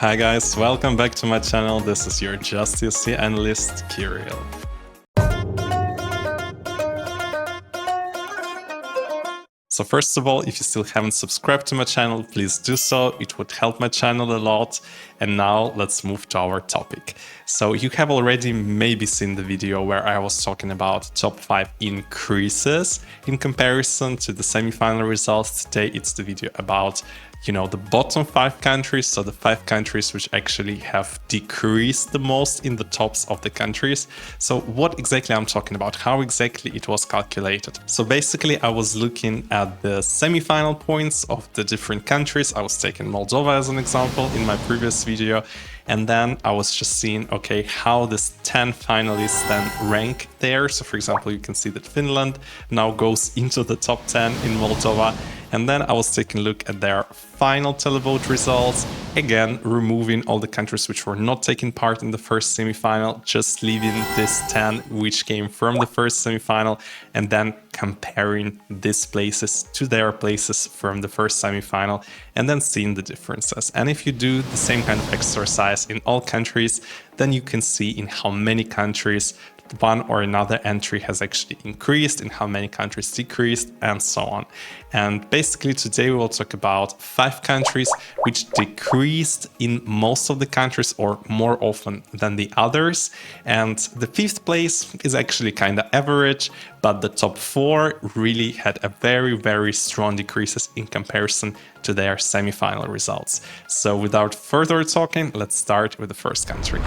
Hi guys, welcome back to my channel. This is your Justice analyst, Kirill. So first of all, if you still haven't subscribed to my channel, please do so. It would help my channel a lot. And now let's move to our topic. So you have already maybe seen the video where I was talking about top 5 increases in comparison to the semi-final results. Today it's the video about the bottom 5 countries, so the 5 countries which actually have decreased the most in the tops of the countries. So what exactly I'm talking about, how exactly it was calculated. So basically I was looking at the semi-final points of the different countries. I was taking Moldova as an example in my previous video. And then I was just seeing, okay, how this 10 finalists then rank there. So for example, you can see that Finland now goes into the top 10 in Moldova. And then I was taking a look at their final televote results, again, removing all the countries which were not taking part in the first semi-final, just leaving this 10 which came from the first semi-final, and then comparing these places to their places from the first semi-final, and then seeing the differences. And if you do the same kind of exercise in all countries, then you can see in how many countries one or another entry has actually increased, in how many countries decreased, and so on. And basically today we will talk about 5 countries which decreased in most of the countries or more often than the others. And the 5th place is actually kind of average, but the top 4 really had a very strong decreases in comparison to their semi-final results. So without further talking, let's start with the first country.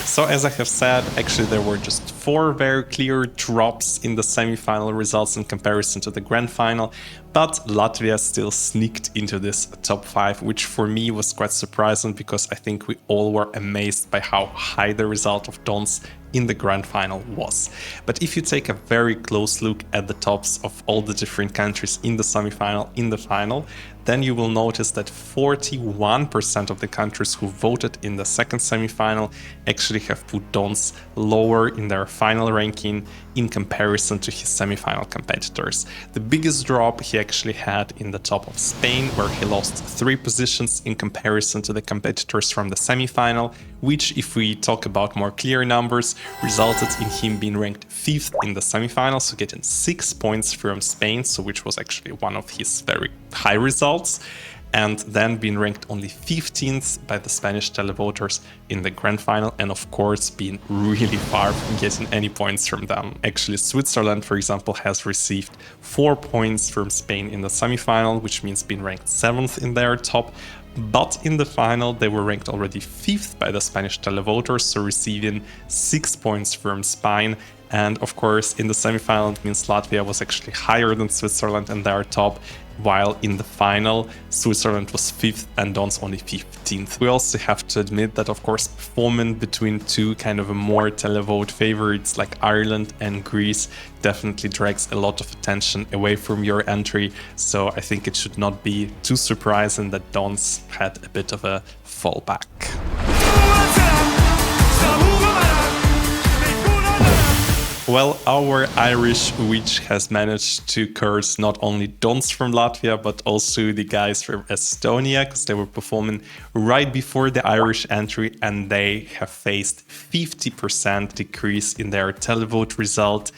So as I have said, actually there were just 4 very clear drops in the semi-final results in comparison to the grand final, but Latvia still sneaked into this top 5, which for me was quite surprising because I think we all were amazed by how high the result of Dons in the grand final was. But if you take a very close look at the tops of all the different countries in the semi-final, in the final, then you will notice that 41% of the countries who voted in the second semi-final actually have put Dons lower in their final ranking in comparison to his semi-final competitors. The biggest drop he actually had in the top of Spain, where he lost 3 positions in comparison to the competitors from the semi-final, which, if we talk about more clear numbers, resulted in him being ranked 5th in the semi-final, so getting 6 points from Spain, so which was actually one of his very high results, and then being ranked only 15th by the Spanish televoters in the grand final, and of course being really far from getting any points from them. Actually, Switzerland, for example, has received 4 points from Spain in the semi-final, which means being ranked 7th in their top. But in the final, they were ranked already 5th by the Spanish televoters, so receiving 6 points from Spain. And of course, in the semi-final, it means Latvia was actually higher than Switzerland in their top, while in the final, Switzerland was 5th and Dons only 15th. We also have to admit that, of course, performing between 2 kind of a more televote favorites like Ireland and Greece definitely drags a lot of attention away from your entry. So I think it should not be too surprising that Dons had a bit of a fallback. Well, our Irish witch has managed to curse not only Dons from Latvia, but also the guys from Estonia, because they were performing right before the Irish entry and they have faced 50% decrease in their televote result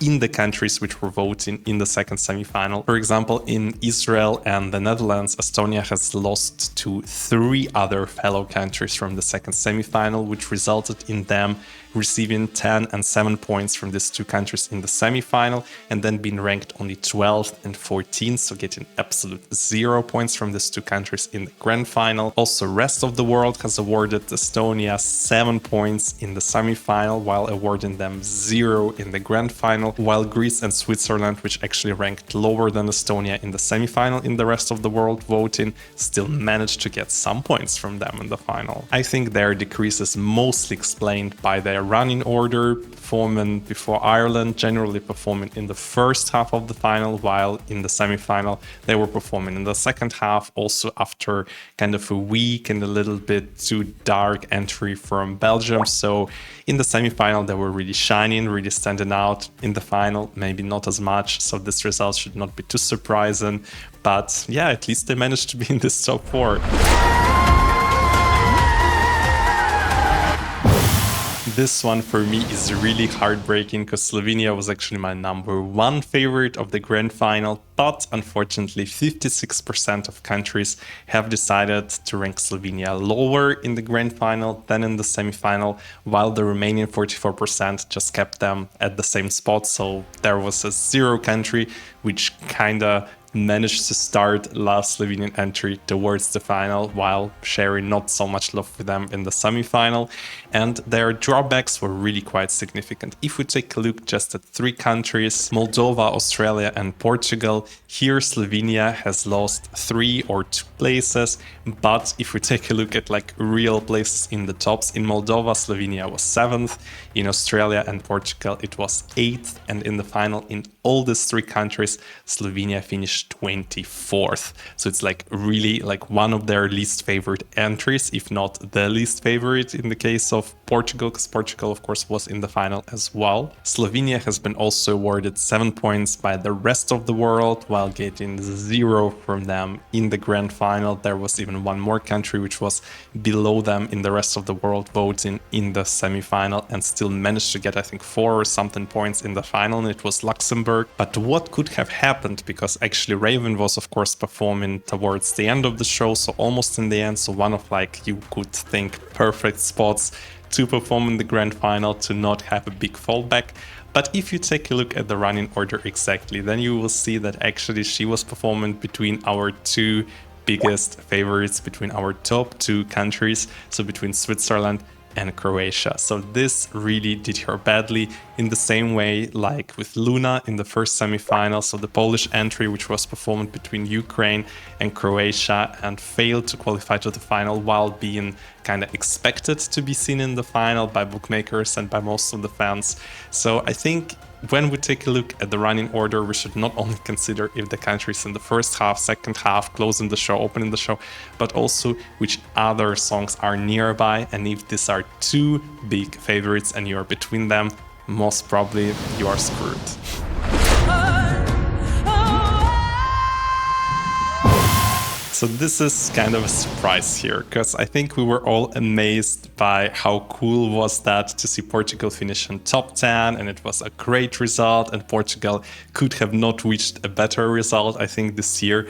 in the countries which were voting in the second semi-final. For example, in Israel and the Netherlands, Estonia has lost to 3 other fellow countries from the second semi-final, which resulted in them receiving 10 and 7 points from these 2 countries in the semi-final, and then being ranked only 12th and 14th, so getting absolute 0 points from these 2 countries in the grand final. Also, rest of the world has awarded Estonia 7 points in the semi-final, while awarding them 0 in the grand final, while Greece and Switzerland, which actually ranked lower than Estonia in the semi-final in the rest of the world voting, still managed to get some points from them in the final. I think their decrease is mostly explained by their Slovenia running order, performing before Ireland, generally performing in the first half of the final, while in the semi-final they were performing in the second half, also after kind of a weak and a little bit too dark entry from Belgium. So in the semi-final they were really shining, really standing out. In the final, maybe not as much, so this result should not be too surprising. But yeah, at least they managed to be in this top 4. This one for me is really heartbreaking because Slovenia was actually my #1 favorite of the grand final, but unfortunately 56% of countries have decided to rank Slovenia lower in the grand final than in the semi-final, while the remaining 44% just kept them at the same spot. So there was a 0 country which kinda managed to start last Slovenian entry towards the final while sharing not so much love with them in the semi-final, and their drawbacks were really quite significant. If we take a look just at 3 countries, Moldova, Australia and Portugal, here Slovenia has lost 3 or 2 places, but if we take a look at like real places in the tops, in Moldova Slovenia was 7th, in Australia and Portugal it was 8th, and in the final in all these 3 countries Slovenia finished 24th. So it's like really like one of their least favorite entries, if not the least favorite in the case of Portugal, because Portugal of course was in the final as well. Slovenia has been also awarded 7 points by the rest of the world while getting 0 from them in the grand final. There was even one more country which was below them in the rest of the world voting in the semi-final and still managed to get I think 4 or something points in the final, and it was Luxembourg. But what could have happened, because actually Raven was of course performing towards the end of the show, so almost in the end, so one of like you could think perfect spots to perform in the grand final to not have a big fallback. But if you take a look at the running order exactly, then you will see that actually she was performing between our 2 biggest favorites, between our top 2 countries, so between Switzerland and Croatia. So this really did her badly, in the same way like with Luna in the first semi-final. So the Polish entry, which was performed between Ukraine and Croatia and failed to qualify to the final while being kind of expected to be seen in the final by bookmakers and by most of the fans. So I think when we take a look at the running order, we should not only consider if the countries in the first half, second half, closing the show, opening the show, but also which other songs are nearby, and if these are 2 big favorites and you're between them, most probably you are screwed. So this is kind of a surprise here, because I think we were all amazed by how cool was that to see Portugal finish in top 10, and it was a great result, and Portugal could have not reached a better result, I think, this year.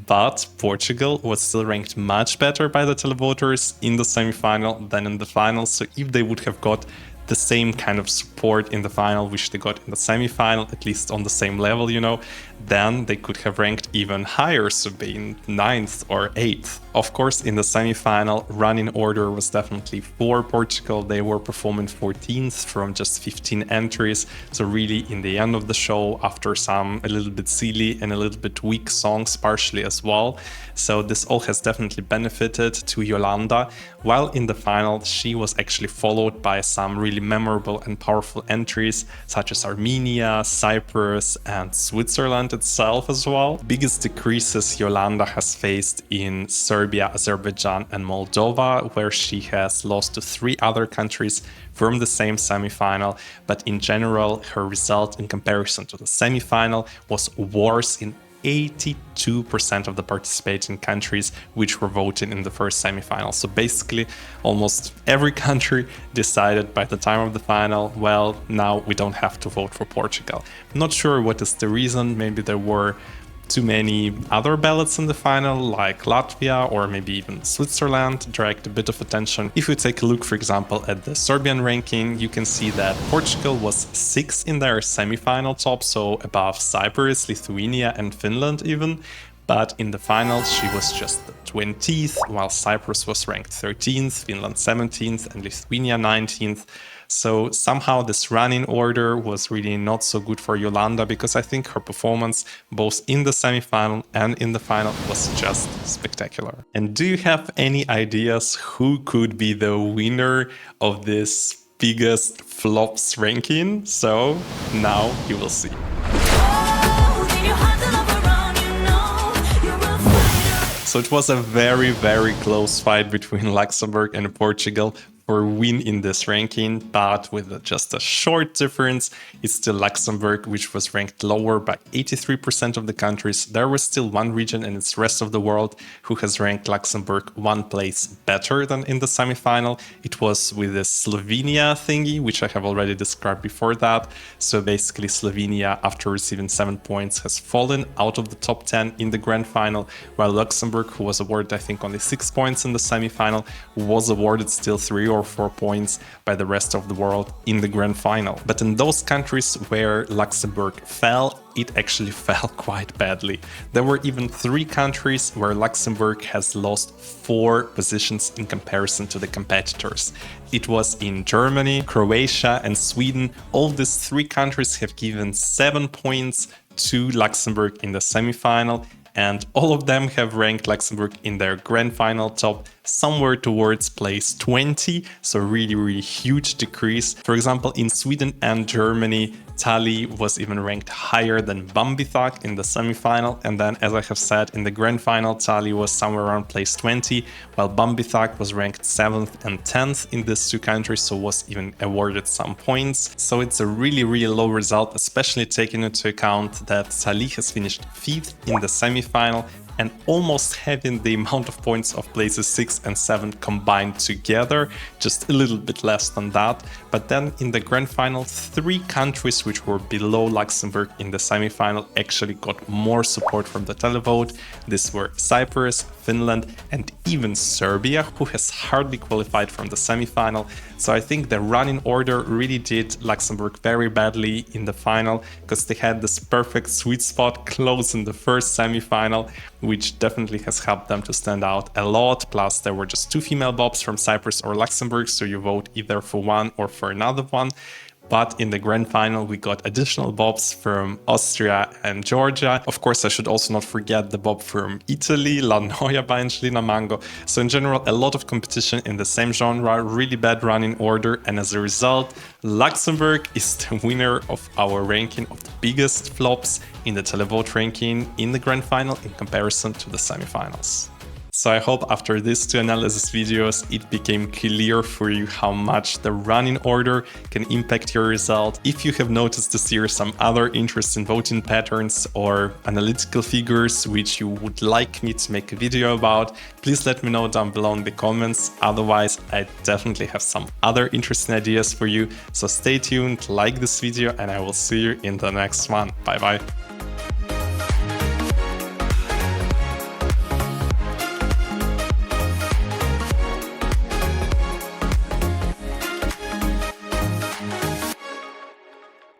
But Portugal was still ranked much better by the televoters in the semi-final than in the final, so if they would have got the same kind of support in the final which they got in the semi-final, at least on the same level, you know, then they could have ranked even higher, so being 9th or 8th. Of course, in the semi-final, running order was definitely for Portugal. They were performing 14th from just 15 entries, so really in the end of the show, after some a little bit silly and a little bit weak songs partially as well. So this all has definitely benefited to Yolanda, while in the final she was actually followed by some really memorable and powerful entries such as Armenia, Cyprus and Switzerland itself as well. Biggest decreases Yolanda has faced in Serbia, Azerbaijan and Moldova, where she has lost to 3 other countries from the same semi-final, but in general her result in comparison to the semi-final was worse in 82% of the participating countries which were voting in the first semi-final. So basically almost every country decided by the time of the final, well, now we don't have to vote for Portugal. Not sure what is the reason. Maybe there were too many other ballots in the final, like Latvia or maybe even Switzerland, dragged a bit of attention. If you take a look, for example, at the Serbian ranking, you can see that Portugal was 6th in their semi-final top, so above Cyprus, Lithuania and Finland even. But in the final, she was just the 20th, while Cyprus was ranked 13th, Finland 17th and Lithuania 19th. So somehow this running order was really not so good for Yolanda, because I think her performance both in the semi-final and in the final was just spectacular. And do you have any ideas who could be the winner of this biggest flops ranking. So now you will see. So it was a very, very close fight between Luxembourg and Portugal for win in this ranking, but with just a short difference. It's still Luxembourg, which was ranked lower by 83% of the countries. There was still one region and it's rest of the world who has ranked Luxembourg one place better than in the semifinal. It was with the Slovenia thingy, which I have already described before that. So basically Slovenia, after receiving 7 points, has fallen out of the top 10 in the grand final, while Luxembourg, who was awarded I think only 6 points in the semifinal, was awarded still 3 or 4 points by the rest of the world in the grand final. But in those countries where Luxembourg fell, it actually fell quite badly. There were even 3 countries where Luxembourg has lost 4 positions in comparison to the competitors. It was in Germany, Croatia and Sweden. All these 3 countries have given 7 points to Luxembourg in the semifinal, and all of them have ranked Luxembourg in their grand final top somewhere towards place 20, so really huge decrease. For example, in Sweden and Germany, Tali was even ranked higher than Bambithak in the semifinal, and then, as I have said, in the grand final, Tali was somewhere around place 20, while Bambithak was ranked 7th and 10th in these 2 countries, so was even awarded some points. So it's a really low result, especially taking into account that Tali has finished 5th in the semifinal and almost having the amount of points of places 6 and 7 combined together, just a little bit less than that. But then in the grand final, 3 countries which were below Luxembourg in the semifinal actually got more support from the televote. These were Cyprus, Finland, and even Serbia, who has hardly qualified from the semifinal. So I think the running order really did Luxembourg very badly in the final, because they had this perfect sweet spot close in the first semifinal, which definitely has helped them to stand out a lot. Plus there were just 2 female bobs from Cyprus or Luxembourg, so you vote either for one or for another one. But in the grand final, we got additional bobs from Austria and Georgia. Of course, I should also not forget the bob from Italy, La Noia by Angelina Mango. So in general, a lot of competition in the same genre, really bad running order. And as a result, Luxembourg is the winner of our ranking of the biggest flops in the televote ranking in the grand final in comparison to the semifinals. So I hope after these 2 analysis videos, it became clear for you how much the running order can impact your result. If you have noticed this year some other interesting voting patterns or analytical figures which you would like me to make a video about, please let me know down below in the comments. Otherwise, I definitely have some other interesting ideas for you. So stay tuned, like this video, and I will see you in the next one. Bye bye.